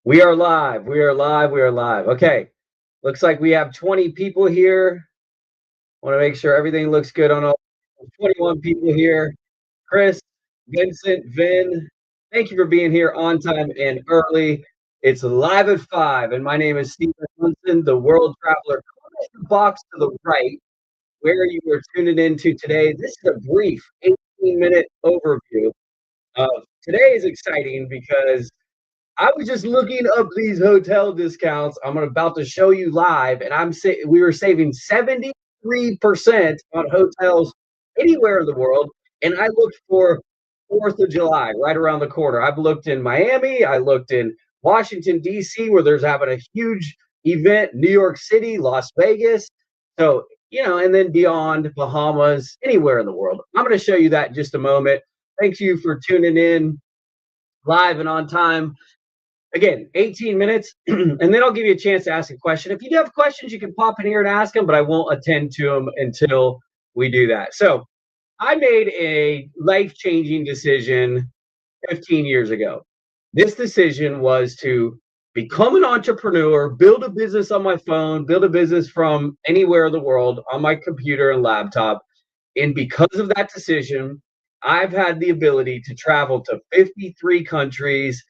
We are live. We are live. We are live. Okay. Looks like we have 20 people here. Want to make sure everything looks good on all 21 people here. Chris, Vincent, Vin, thank you for being here on time and early. It's live at 5, and my name is Stephen Munson, the world traveler. Comment the box to the right where you are tuning into today. This is a brief 18-minute overview of today is exciting because I was just looking up these hotel discounts. I'm about to show you live, and we were saving 73% on hotels anywhere in the world. And I looked for 4th of July right around the corner. I've looked in Miami, I looked in Washington, D.C., where there's having a huge event, New York City, Las Vegas. So, and then beyond Bahamas, anywhere in the world. I'm going to show you that in just a moment. Thank you for tuning in live and on time. Again, 18 minutes, and then I'll give you a chance to ask a question. If you do have questions, you can pop in here and ask them, but I won't attend to them until we do that. So I made a life-changing decision 15 years ago. This decision was to become an entrepreneur, build a business on my phone, build a business from anywhere in the world on my computer and laptop. And because of that decision, I've had the ability to travel to 53 countries.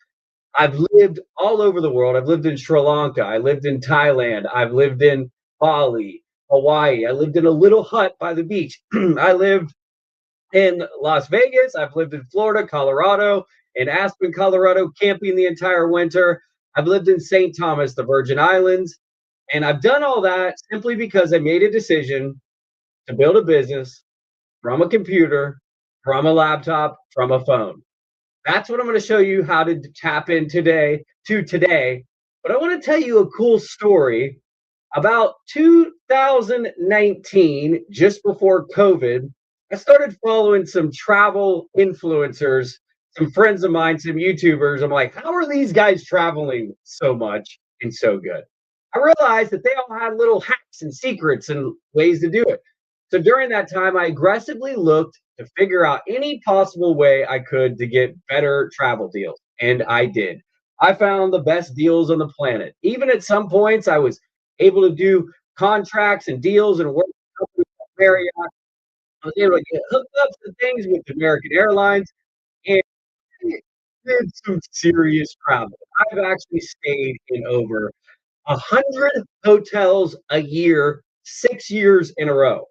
I've lived all over the world. I've lived in Sri Lanka. I lived in Thailand. I've lived in Bali, Hawaii. I lived in a little hut by the beach. I lived in Las Vegas. I've lived in Florida, Colorado, in Aspen, Colorado, camping the entire winter. I've lived in St. Thomas, the Virgin Islands. And I've done all that simply because I made a decision to build a business from a computer, from a laptop, from a phone. That's what I'm going to show you how to tap in today. But I want to tell you a cool story about 2019, just before COVID. I started following some travel influencers, some friends of mine, some YouTubers. I'm like, how are these guys traveling so much and so good? I realized that they all had little hacks and secrets and ways to do it. So during that time, I aggressively looked to figure out any possible way I could to get better travel deals. And I did. I found the best deals on the planet. Even at some points, I was able to do contracts and deals and work with Marriott. I was able to get hookups and things with American Airlines and did some serious travel. I've actually stayed in over 100 hotels a year, 6 years in a row.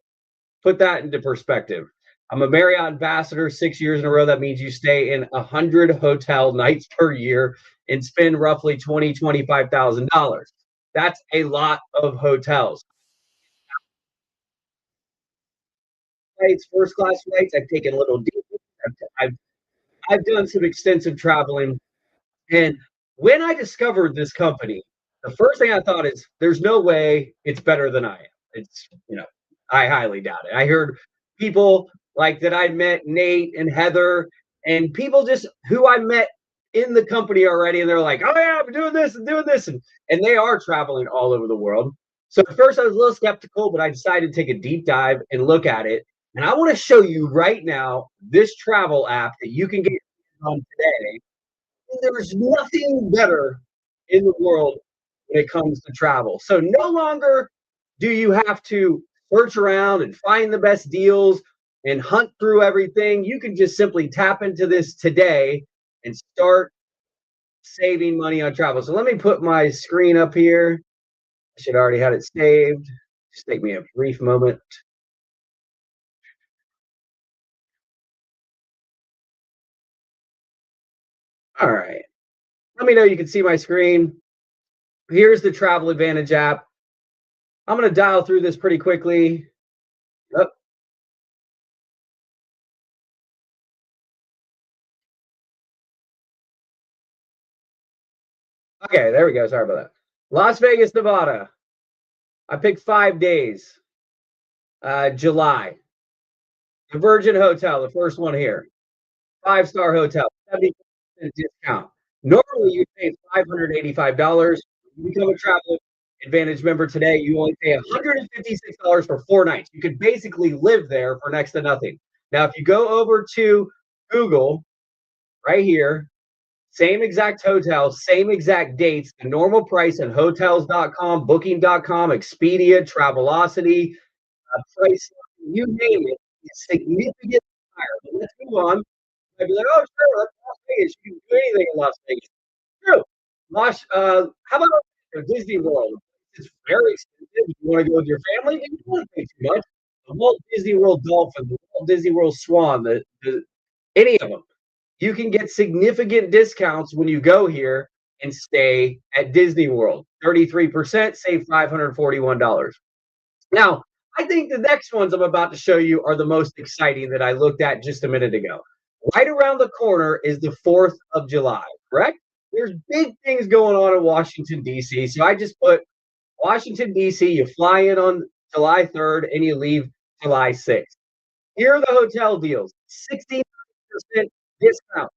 Put that into perspective. I'm a Marriott ambassador 6 years in a row. That means you stay in 100 hotel nights per year and spend roughly $25,000. That's a lot of hotels. Flights, first class flights. I've taken little deals. I've, I've done some extensive traveling. And when I discovered this company, the first thing I thought is there's no way it's better than I am. I highly doubt it. I heard people like that I met, Nate and Heather, and people just who I met in the company already, and they're like, oh yeah, I'm doing this and doing this, and they are traveling all over the world. So at first I was a little skeptical, but I decided to take a deep dive and look at it. And I want to show you right now this travel app that you can get on today. There's nothing better in the world when it comes to travel. So no longer do you have to search around and find the best deals and hunt through everything. You can just simply tap into this today and start saving money on travel. So let me put my screen up here. I should already had it saved. Just take me a brief moment. All right. Let me know you can see my screen. Here's the Travel Advantage app. I'm going to dial through this pretty quickly. Oh, okay, there we go. Sorry about that. Las Vegas, Nevada. I picked 5 days. July. The Virgin Hotel, the first one here. 5-star hotel, 70% discount. Normally, you pay $585. You become a Travel Advantage member today, you only pay $156 for 4 nights. You could basically live there for next to nothing. Now, if you go over to Google right here, Same exact hotel, same exact dates, the normal price at hotels.com, booking.com, Expedia, Travelocity, price, you name it, is significantly higher. But let's move on. I'd be like, oh, sure, that's Las Vegas. You can do anything in Las Vegas. True. How about Disney World? It's very expensive. If you want to go with your family, you don't want to pay too much. The Walt Disney World Dolphin, the Walt Disney World Swan, any of them. You can get significant discounts when you go here and stay at Disney World. 33%, save $541. Now, I think the next ones I'm about to show you are the most exciting that I looked at just a minute ago. Right around the corner is the 4th of July, correct? There's big things going on in Washington, D.C. So I just put Washington, D.C., you fly in on July 3rd and you leave July 6th. Here are the hotel deals, 69% discount,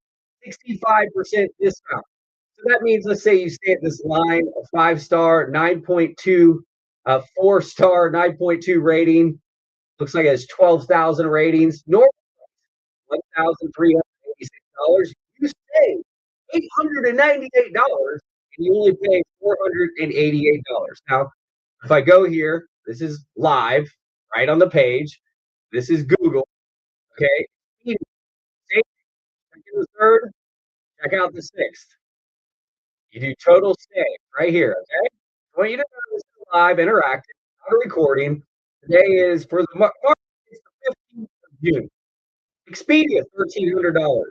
65% discount. So that means, let's say you stay at this line, a 5-star, 9.2, a 4-star, 9.2 rating. Looks like it has 12,000 ratings. Normal $1,386. You save $898 and you only pay $488. Now, if I go here, this is live, right on the page. This is Google. Okay. Check out the 3rd, check out the 6th. You do total stay right here. Okay. I want you to know this is live, interactive, not a recording. Today is for the March, it's the 15th of June. Expedia, $1,300.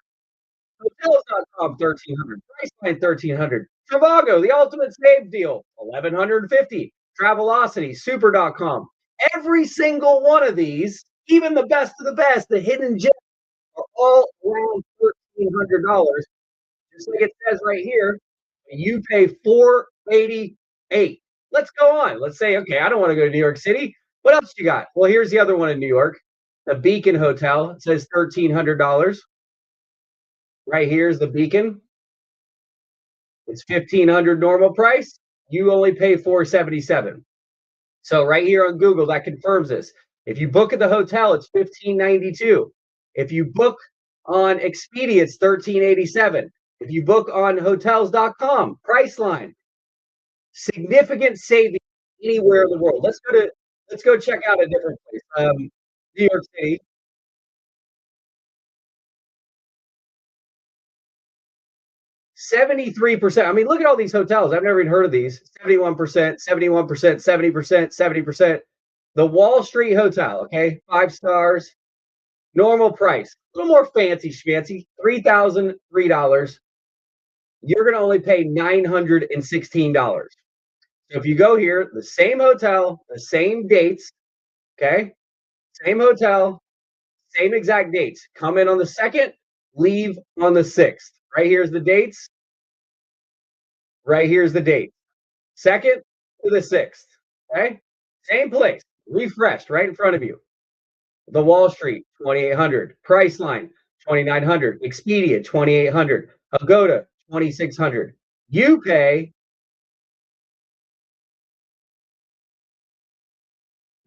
Hotels.com, $1,300. Priceline, $1,300. Trivago, the ultimate save deal, $1,150. Travelocity, super.com. Every single one of these, even the best of the best, the hidden gems, are all around $1,300. Just like it says right here, you pay $488. Let's go on. Let's say, okay, I don't want to go to New York City. What else you got? Well, here's the other one in New York, the Beacon Hotel. It says $1,300. Right here's the Beacon. It's $1,500 normal price. You only pay $477. So right here on Google, that confirms this. If you book at the hotel, it's $1,592. If you book on Expedia, it's $1,387. If you book on hotels.com, Priceline, significant savings anywhere in the world. Let's go check out a different place. New York City. 73%. I mean, look at all these hotels. I've never even heard of these. 71%, 71%, 70%, 70%. The Wall Street Hotel, okay? 5 stars. Normal price. A little more fancy schmancy. $3,003. You're going to only pay $916. So if you go here, the same hotel, the same dates, okay? Same hotel, same exact dates. Come in on the 2nd, leave on the 6th. Right here's the dates. Right here's the date. 2nd to the 6th. Okay? Same place. Refreshed right in front of you. The Wall Street, 2,800. Priceline, 2,900. Expedia, 2,800. Agoda, 2,600. You pay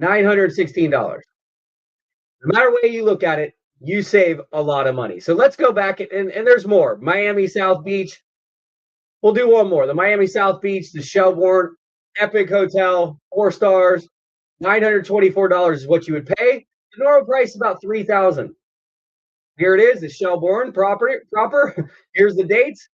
$916. No matter way you look at it, you save a lot of money. So let's go back and there's more. Miami South Beach. We'll do one more. The Miami South Beach, the Shelbourne, epic hotel, 4 stars, $924 is what you would pay. The normal price is about $3,000. Here it is, the Shelbourne proper. Here's the dates.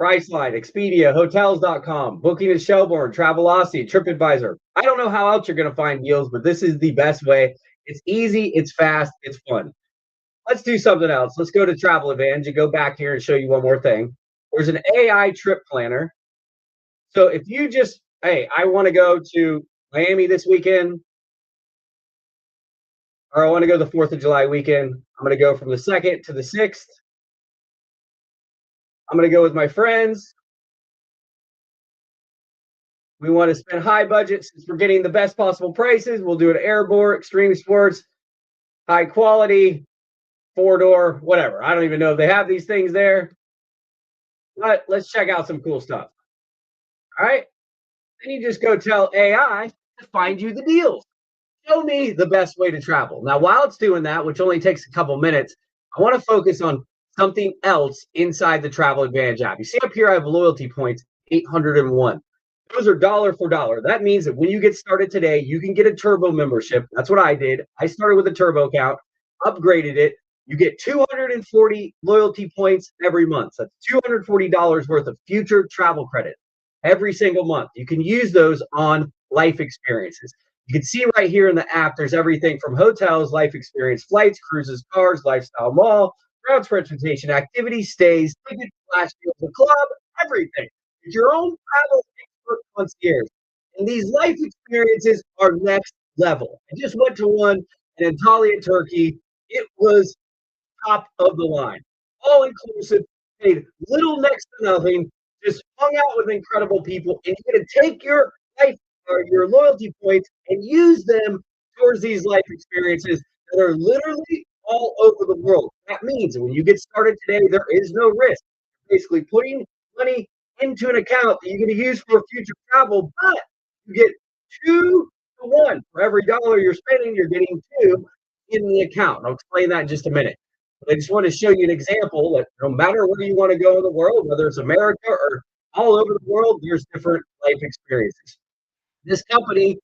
Priceline, Expedia, hotels.com, booking at Shelbourne, Travelocity, TripAdvisor. I don't know how else you're going to find deals, but this is the best way. It's easy, it's fast, it's fun. Let's do something else. Let's go to Travel Advantage and go back here and show you one more thing. There's an AI trip planner. So if you just, hey, I want to go to Miami this weekend, or I want to go the 4th of July weekend. I'm going to go from the 2nd to the 6th. I'm going to go with my friends. We want to spend high budget since we're getting the best possible prices. We'll do it airborne, extreme sports, high quality, 4-door, whatever. I don't even know if they have these things there. But let's check out some cool stuff. All right. Then you just go tell AI to find you the deals. Show me the best way to travel. Now, while it's doing that, which only takes a couple minutes, I want to focus on something else inside the Travel Advantage app. You see up here, I have loyalty points, 801. Those are dollar for dollar. That means that when you get started today, you can get a turbo membership. That's what I did. I started with a turbo account, upgraded it. You get 240 loyalty points every month. So that's $240 worth of future travel credit every single month. You can use those on life experiences. You can see right here in the app, there's everything from hotels, life experience, flights, cruises, cars, lifestyle mall, ground transportation, activities, stays, tickets, flash deals, the club, everything. It's your own travel expert concierge. And these life experiences are next level. I just went to one in Antalya, Turkey. It was top of the line, all inclusive, paid little next to nothing, just hung out with incredible people, and you're going to take your life or your loyalty points and use them towards these life experiences that are literally all over the world. That means when you get started today, there is no risk. Basically, putting money into an account that you're going to use for future travel, but you get 2 to 1 for every dollar you're spending. You're getting two in the account. I'll explain that in just a minute. I just want to show you an example that no matter where you want to go in the world, whether it's America or all over the world, there's different life experiences. This company,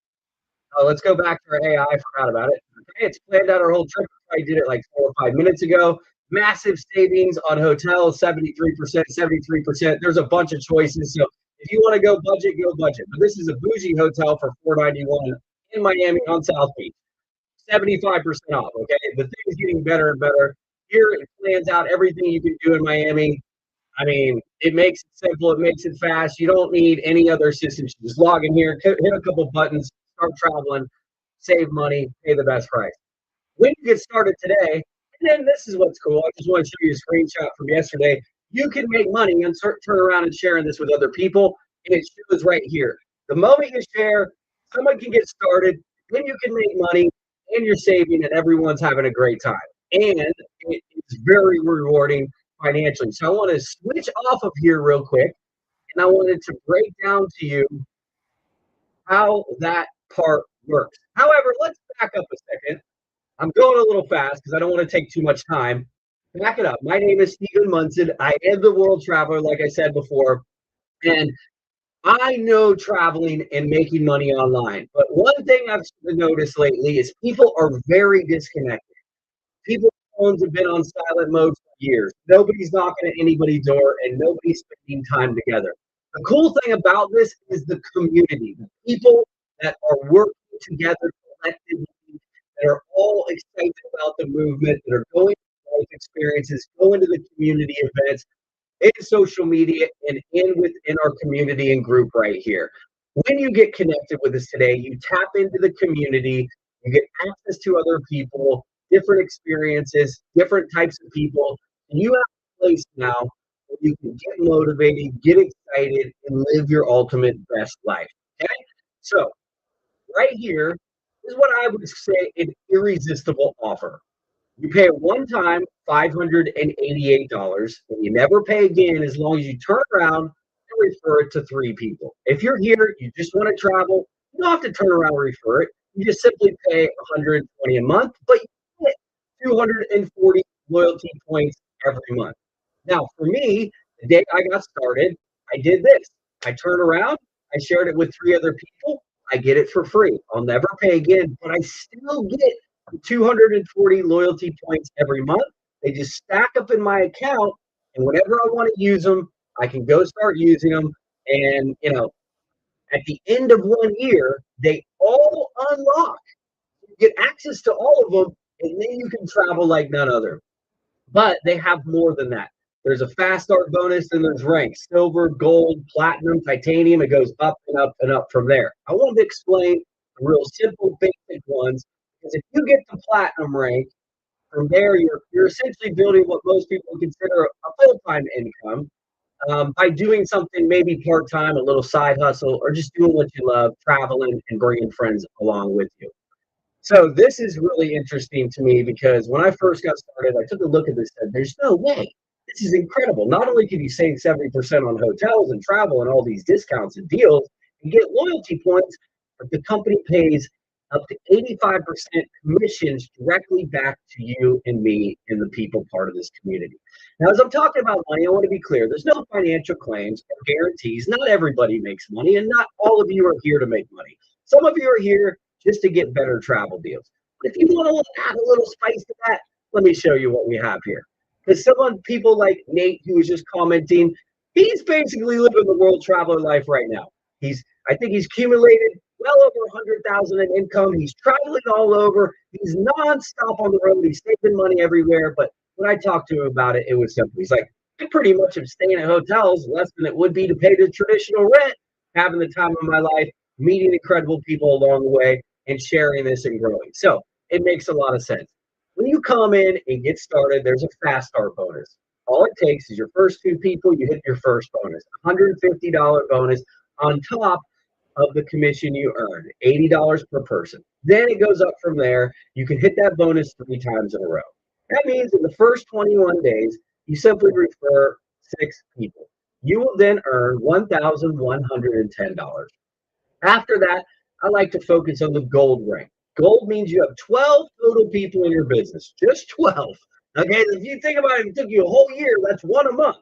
let's go back to our AI. I forgot about it. Okay, it's planned out our whole trip. I did it like 4 or 5 minutes ago. Massive savings on hotels, 73%, 73%. There's a bunch of choices. So if you want to go budget, go budget. But this is a bougie hotel for $491 in Miami on South Beach. 75% off. Okay, the thing's getting better and better. Here it plans out everything you can do in Miami. I mean, it makes it simple, it makes it fast. You don't need any other assistance. You just log in here, hit a couple buttons, start traveling, save money, pay the best price. When you get started today, and then this is what's cool. I just want to show you a screenshot from yesterday. You can make money and turn around and sharing this with other people, and it shows right here. The moment you share, someone can get started, then you can make money, and you're saving, and everyone's having a great time. And it's very rewarding financially. So I want to switch off of here real quick, and I wanted to break down to you how that part works. However, let's back up a second. I'm going a little fast because I don't want to take too much time. Back it up. My name is Stephen Munson. I am the world traveler, like I said before, and I know traveling and making money online. But one thing I've noticed lately is people are very disconnected. People's phones have been on silent mode for years. Nobody's knocking at anybody's door, and nobody's spending time together. The cool thing about this is the community, the people that are working together collectively, that are all excited about the movement, that are going to life experiences, going to the community events, in social media, and within our community and group right here. When you get connected with us today, you tap into the community, you get access to other people, different experiences, different types of people, and you have a place now where you can get motivated, get excited, and live your ultimate best life. Okay? So, right here is what I would say an irresistible offer. You pay a one-time $588, and you never pay again as long as you turn around and refer it to 3 people. If you're here, you just want to travel, you don't have to turn around and refer it. You just simply pay $120 a month, but you get 240 loyalty points every month. Now, for me, the day I got started, I did this. I turned around, I shared it with 3 other people, I get it for free. I'll never pay again, but I still get 240 loyalty points every month. They just stack up in my account, and whenever I want to use them, I can go start using them. And at the end of 1 year, they all unlock. You get access to all of them, and then you can travel like none other. But they have more than that. There's a fast start bonus, and there's ranks: silver, gold, platinum, titanium. It goes up and up and up from there. I wanted to explain the real simple, basic ones, because if you get the platinum rank, from there you're essentially building what most people consider a full-time income by doing something maybe part-time, a little side hustle, or just doing what you love, traveling and bringing friends along with you. So this is really interesting to me because when I first got started, I took a look at this and said, there's no way. This is incredible. Not only can you save 70% on hotels and travel and all these discounts and deals and get loyalty points, but the company pays up to 85% commissions directly back to you and me and the people part of this community. Now, as I'm talking about money, I want to be clear. There's no financial claims or guarantees. Not everybody makes money, and not all of you are here to make money. Some of you are here just to get better travel deals. But if you want to add a little spice to that, let me show you what we have here. Because people like Nate, who was just commenting, he's basically living the world traveler life right now. I think he's accumulated well over 100,000 in income. He's traveling all over. He's nonstop on the road. He's saving money everywhere. But when I talked to him about it, it was simple. He's like, I pretty much am staying at hotels less than it would be to pay the traditional rent, having the time of my life, meeting incredible people along the way, and sharing this and growing. So it makes a lot of sense. When you come in and get started, there's a fast start bonus. All it takes is your first 2 people, you hit your first bonus, $150 bonus on top of the commission you earned, $80 per person. Then it goes up from there. You can hit that bonus 3 times in a row. That means in the first 21 days, you simply refer 6 people. You will then earn $1,110. After that, I like to focus on the gold rank. Gold means you have 12 total people in your business, just 12. Okay, if you think about it, if it took you a whole year, that's 1 a month.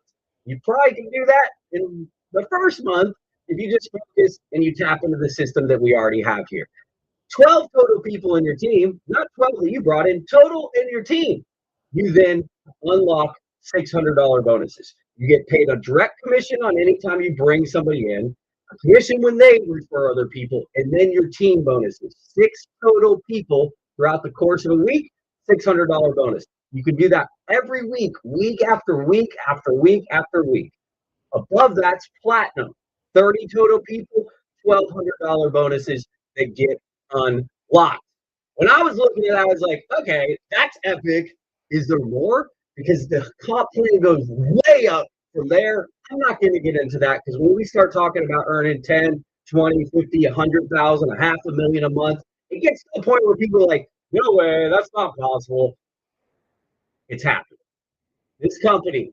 You probably can do that in the first month if you just focus and you tap into the system that we already have here. 12 total people in your team, not 12 that you brought in, total in your team. You then unlock $600 bonuses. You get paid a direct commission on any time you bring somebody in, a commission when they refer other people, and then your team bonuses. 6 total people throughout the course of a week, $600 bonus. You can do that every week, week after week after week after week. Above that's platinum. 30 total people, $1,200 bonuses that get unlocked. When I was looking at it, I was like, okay, that's epic. Is there more? Because the comp plan goes way up from there. I'm not going to get into that because when we start talking about earning 10, 20, 50, 100,000, $500,000 a month, it gets to the point where people are like, no way, that's not possible. It's happening. This company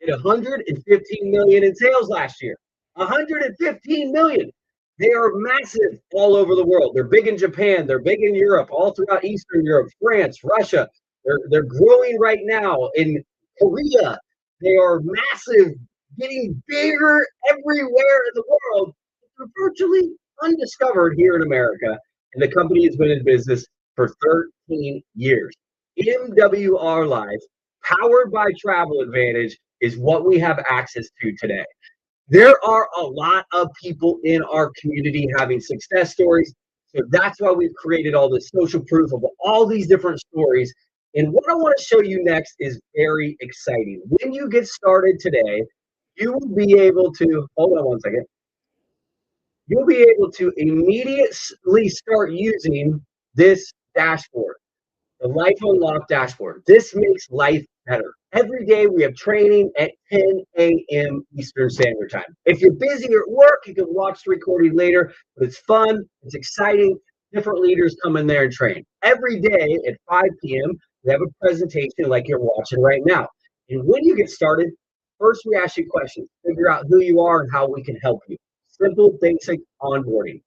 did 115 million in sales last year. 115 million. They are massive all over the world. They're big in Japan. They're big in Europe, all throughout Eastern Europe, France, Russia. They're growing right now in Korea. They are massive, getting bigger everywhere in the world. They're virtually undiscovered here in America. And the company has been in business for 13 years. MWR Life, powered by Travel Advantage, is what we have access to today. There are a lot of people in our community having success stories. So that's why we've created all this social proof of all these different stories. And what I want to show you next is very exciting. When you get started today, you will be able to, hold on one second. You'll be able to immediately start using this dashboard, the Life Unlocked dashboard. This makes life better. Every day we have training at 10 a.m. Eastern Standard Time. If you're busy or at work, you can watch the recording later, but it's fun, it's exciting. Different leaders come in there and train. Every day at 5 p.m., we have a presentation like you're watching right now. And when you get started, first we ask you questions, figure out who you are and how we can help you. Simple, basic onboarding.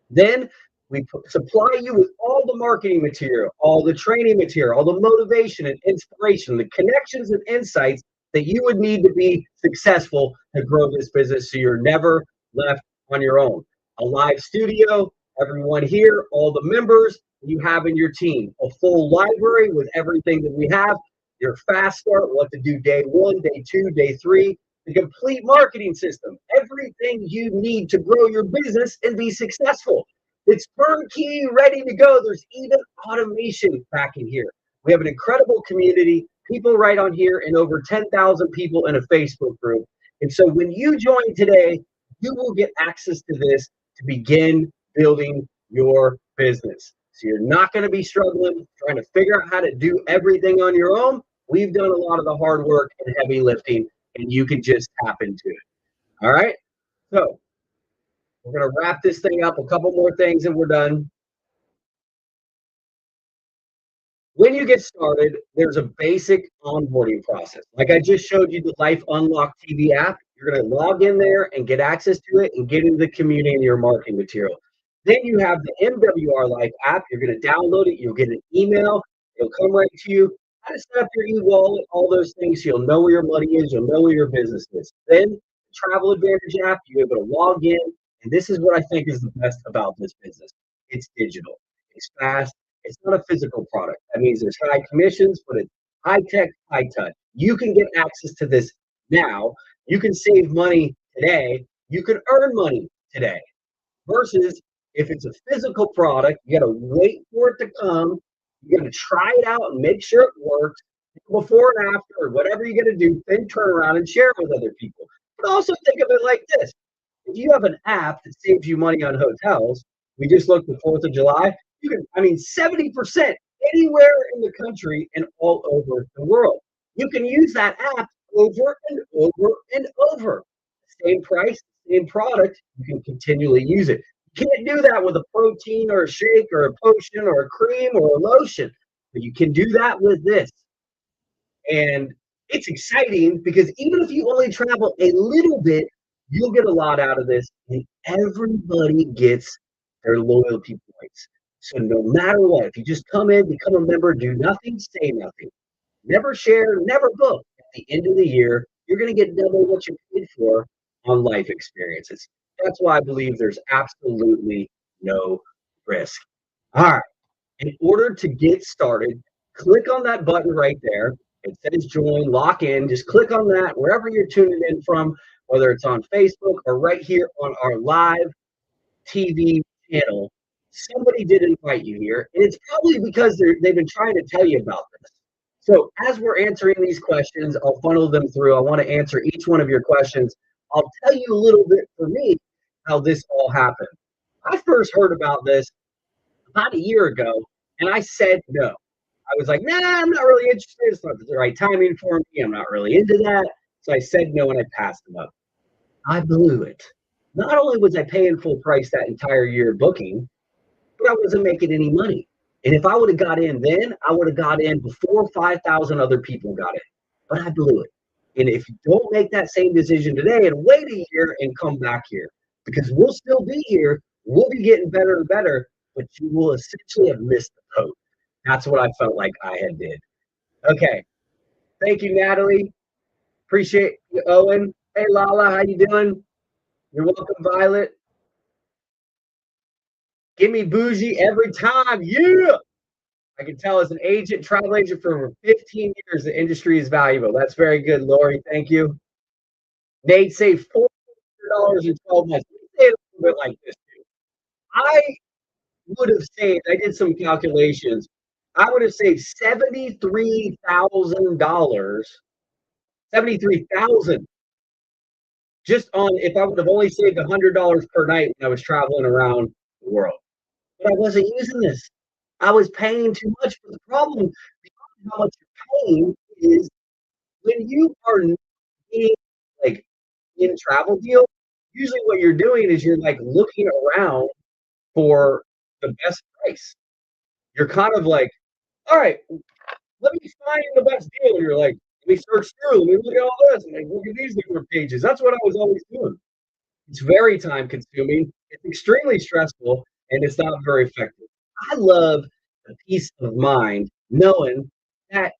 Then we supply you with all the marketing material, all the training material, all the motivation and inspiration, the connections and insights that you would need to be successful to grow this business so you're never left on your own. A live studio, everyone here, all the members you have in your team, a full library with everything that we have, your fast start, what to do day 1, day 2, day 3, the complete marketing system, everything you need to grow your business and be successful. It's turnkey, ready to go. There's even automation back in here. We have an incredible community, people right on here, and over 10,000 people in a Facebook group. And so when you join today, you will get access to this to begin building your business. So you're not going to be struggling, trying to figure out how to do everything on your own. We've done a lot of the hard work and heavy lifting, and you can just tap into it. All right? So we're going to wrap this thing up. A couple more things and we're done. When you get started, there's a basic onboarding process. Like I just showed you the Life Unlocked TV app. You're going to log in there and get access to it and get into the community and your marketing material. Then you have the MWR Life app. You're going to download it. You'll get an email. It'll come right to you. How to set up your e-wallet, all those things. So you'll know where your money is. You'll know where your business is. Then the Travel Advantage app, you're able to log in. And this is what I think is the best about this business. It's digital. It's fast. It's not a physical product. That means there's high commissions, but it's high tech, high touch. You can get access to this now. You can save money today. You can earn money today. Versus if it's a physical product, you got to wait for it to come. You got to try it out and make sure it works before and after, or whatever you got to do. Then turn around and share it with other people. But also think of it like this: if you have an app that saves you money on hotels, we just looked at 4th of July. You can, I mean, 70% anywhere in the country and all over the world. You can use that app over and over and over. Same price, same product, you can continually use it. You can't do that with a protein or a shake or a potion or a cream or a lotion, but you can do that with this. And it's exciting because even if you only travel a little bit, you'll get a lot out of this, and everybody gets their loyalty points. So no matter what, if you just come in, become a member, do nothing, say nothing, never share, never book. At the end of the year, you're going to get double what you paid for on life experiences. That's why I believe there's absolutely no risk. All right. In order to get started, click on that button right there. It says join, lock in. Just click on that wherever you're tuning in from, whether it's on Facebook or right here on our live TV channel. Somebody did invite you here, and it's probably because they've been trying to tell you about this. So as we're answering these questions, I'll funnel them through. I want to answer each one of your questions. I'll tell you a little bit for me how this all happened. I first heard about this about a year ago, and I said no. I was like, nah, I'm not really interested. It's not the right timing for me. I'm not really into that. So I said no, and I passed them up. I blew it. Not only was I paying full price that entire year booking, but I wasn't making any money. And if I would have got in then, I would have got in before 5,000 other people got in. But I blew it. And if you don't make that same decision today and wait a year and come back here, because we'll still be here, we'll be getting better and better, but you will essentially have missed the boat. That's what I felt like I had did. Okay. Thank you, Natalie. Appreciate you, Owen. Hey, Lala, how you doing? You're welcome, Violet. Give me bougie every time. Yeah. I can tell as an agent, travel agent for over 15 years, the industry is valuable. That's very good, Lori. Thank you. Nate saved $400 in 12 months. Let me say it a little bit like this, dude. I would have saved, I did some calculations. I would have saved $73,000. 73,000 just on if I would have only saved $100 per night when I was traveling around the world. But I wasn't using this. I was paying too much. But the problem behind how much you're paying is when you are being like in travel deal, usually what you're doing is you're like looking around for the best price. You're kind of like, all right, let me find the best deal. And you're like, let me search through, let me look at all this, and like look at these different pages. That's what I was always doing. It's very time consuming, it's extremely stressful, and it's not very effective. I love the peace of mind knowing that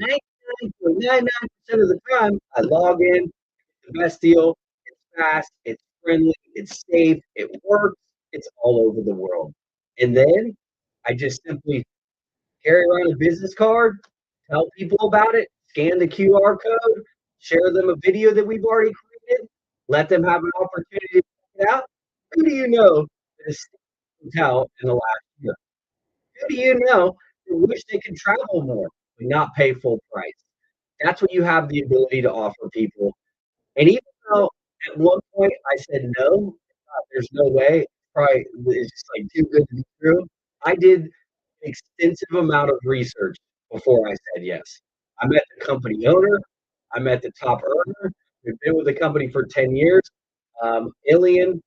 99.99% of the time I log in, the best deal, it's fast, it's friendly, it's safe, it works, it's all over the world. And then I just simply carry around a business card, tell people about it, scan the QR code, share them a video that we've already created, let them have an opportunity to check it out. Who do you know that has stayed in a hotel in the last year? Who do you know who wish they could travel more but not pay full price? That's what you have the ability to offer people. And even though at one point I said no, there's no way, probably it's just like too good to be true. I did an extensive amount of research before I said yes. I met the company owner. I met the top earner. We've been with the company for 10 years. Ilian,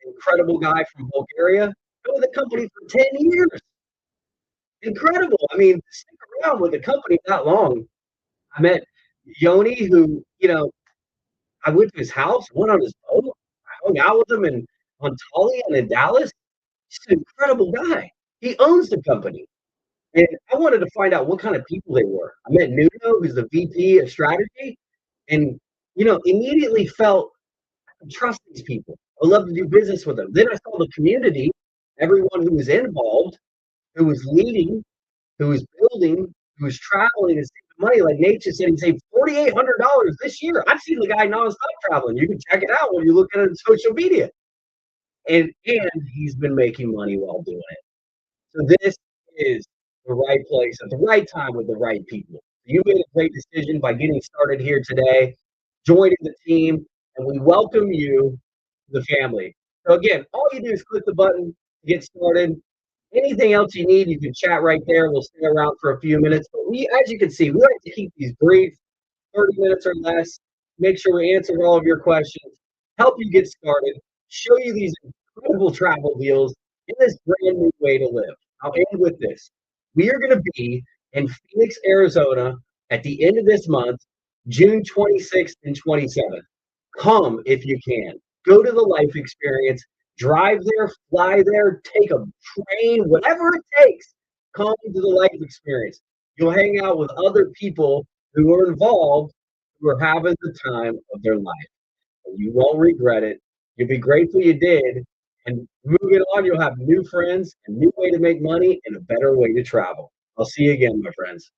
incredible guy from Bulgaria. Been with the company for 10 years. Incredible. I mean, stick around with the company that long. I met Yoni, who, I went to his house, went on his boat, I hung out with him, and on Tully and in Dallas. He's an incredible guy. He owns the company. And I wanted to find out what kind of people they were. I met Nuno, who's the VP of strategy, and immediately felt I trust these people. I would love to do business with them. Then I saw the community, everyone who was involved, who was leading, who was building, who was traveling and saving money. Like Nate just said, he saved $4,800 this year. I've seen the guy nonstop traveling. You can check it out when you look at it on social media. And he's been making money while doing it. So this is the right place at the right time with the right people. You made a great decision by getting started here today, joining the team, and we welcome you to the family. So again, all you do is click the button to get started. Anything else you need, you can chat right there. We'll stay around for a few minutes. But as you can see, we like to keep these brief, 30 minutes or less. Make sure we answer all of your questions, help you get started, show you these incredible travel deals in this brand new way to live. I'll end with this. We are going to be in Phoenix, Arizona at the end of this month, June 26th and 27th. Come if you can. Go to the Life Experience. Drive there, fly there, take a train, whatever it takes. Come to the Life Experience. You'll hang out with other people who are involved, who are having the time of their life. And you won't regret it. You'll be grateful you did. And moving on, you'll have new friends, a new way to make money, and a better way to travel. I'll see you again, my friends.